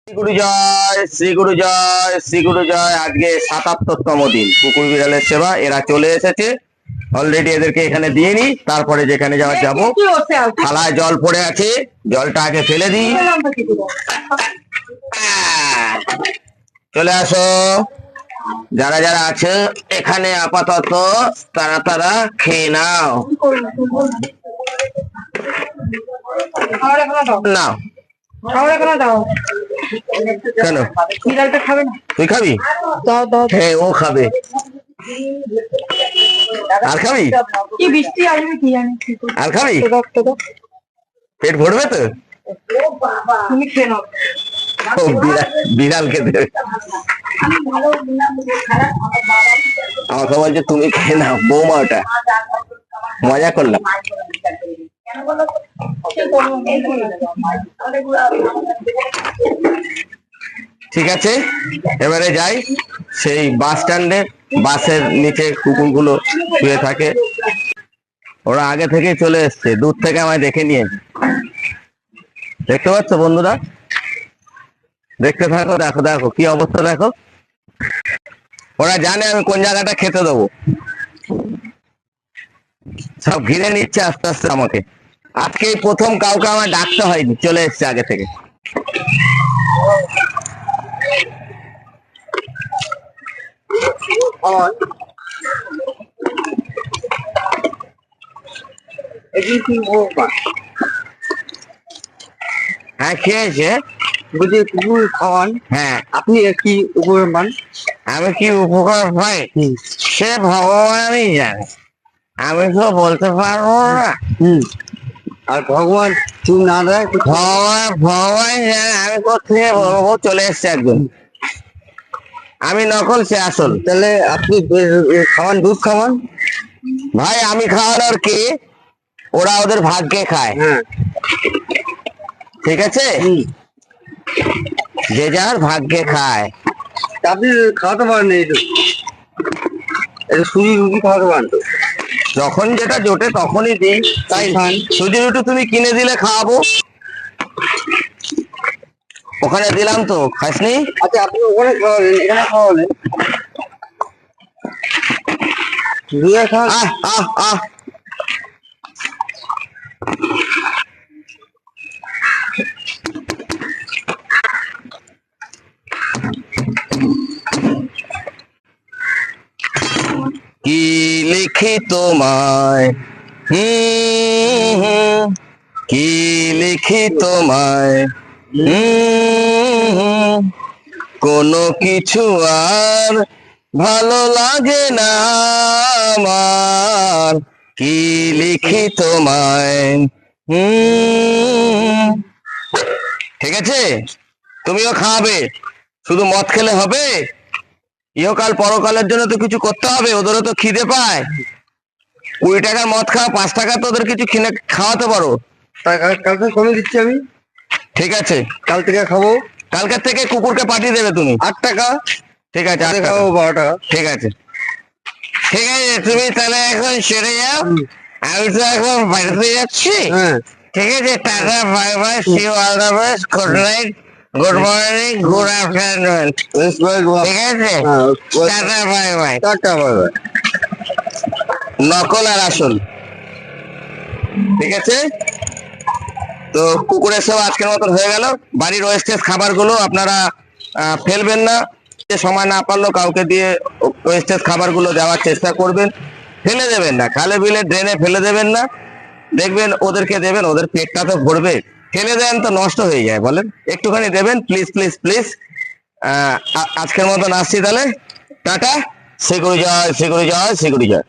শ্রীগুরু জয়, শ্রীগুরু জয়, শ্রীগুরু জয়। আজকে ৭৭তম দিন কুকুর বিড়ালের সেবা। এরা চলে এসেছে অলরেডি, এদেরকে এখানে দিয়ে নি, তারপরে যেখানে যাওয়ার যাবো। থালায় জল পড়ে আছে, জলটা আগে ফেলে দিই। চলে আসো, যারা যারা আছে এখানে আপাতত তারা তারা খেয়ে নাও। নাও কেন তুই খাবি? হ্যাঁ, ও খাবে। আর খাবি? আর খাবি? পেট ভরবে তো? বিড়ালকে দেবে। আমাকে বলছে তুমি খেয়ে নাও, বৌমা ওটা মজা করলাম। ঠিক আছে, এবারে যাই সেই বাস স্ট্যান্ডে। বাসের নিচে কুকুরগুলো শুয়ে থাকে, ওরা আগে থেকে চলে এসছে, দূর থেকে আমায় দেখে নিয়েছে। দেখতে পাচ্ছ বন্ধুরা? দেখতে থাকো, দেখো দেখো কি অবস্থা দেখো। ওরা জানে আমি কোন জায়গাটা খেতে দেবো, সব ঘিরে নিচ্ছে আস্তে আস্তে আমাকে। আজকে প্রথম কাউকে আমার ডাকতে হয়নি, চলে এসছে আগে থেকে। হ্যাঁ, খেয়েছে। বুঝি কুকুর খাওয়ান? হ্যাঁ। আপনি কি উপকার পান? আমি কি উপকার পাই সে ভগবানই জানে, আমি তো বলতে পারবো না। আর ভগবান চুপ না দেয়? ভগবান জানে, আমি কোথেকে বলবো। চলে এসছে একজন, আমি নকল সে আসল। তাহলে আপনি খাওয়ান, দুধ খাওয়ান? ভাই আমি খাওয়ানোর কি, ওরা ওদের ভাগ্যে খায়। হ্যাঁ, ঠিক আছে, যে যার ভাগ্যে খায়। আপনি খাওয়াতে পারেন না? এটা সুজি রুটি খাওয়াতে পারেন তো? যখন যেটা জোটে তখনই দিই। তাই সুজি রুটি তুমি কিনে দিলে খাওয়াবো, ওখানে দিলাম তো খাসনি। আচ্ছা, আপনি ওখানে খাওয়ালেন, এখানে খাওয়ালেন? আহ আহ আহ কি লিখি তোমায়, কি লিখি তোমায়, কোনো কিছু আর ভালো লাগে না আমার, কি লিখি তোমায়। ঠিক আছে, তুমিও খাওয়াবে, শুধু মদ খেলে হবে? ইহকাল পরকালের জন্য তো কিছু করতে হবে, ওদেরও তো খিদে পায়। 20 টাকার মদ খাও, 5 টাকা তো ওদের কিছু কিনে খাওয়াতে পারো। কালকে কমে দিচ্ছি আমি। ঠিক আছে, কাল থেকে খাবো। কালকের থেকে কুকুরকে পাঠিয়ে দেবে তুমি। 8 টাকা। ঠিক আছে, 8 খাবো 12 টাকা। ঠিক আছে, ঠিক আছে, তুমি তাহলে এখন সেরে যাও, আমি তো এখন বাড়িতে যাচ্ছি। হ্যাঁ, ঠিক আছে, tata, bye bye, see you, all the best, good night, good morning, good afternoon. ঠিক আছে, tata, bye bye. Tata, bye bye. নকল আর আসল। ঠিক আছে, তো কুকুরের সব আজকের মতন হয়ে গেল। বাড়ির ওয়েস্টেজ খাবারগুলো আপনারা ফেলবেন না, সময় না পারলেও কাউকে দিয়ে ওয়েস্টেজ খাবারগুলো দেওয়ার চেষ্টা করবেন। ফেলে দেবেন না, খালে বিলে ড্রেনে ফেলে দেবেন না। দেখবেন ওদেরকে দেবেন, ওদের পেটটা তো ভরবে। ফেলে দেন তো নষ্ট হয়ে যায়, বলেন। একটুখানি দেবেন, প্লিজ প্লিজ প্লিজ। আজকের মতন আসছি তাহলে, টাটা, শ্রীগুরু জয়, শ্রীগুরু জয়, শ্রীগুরু জয়।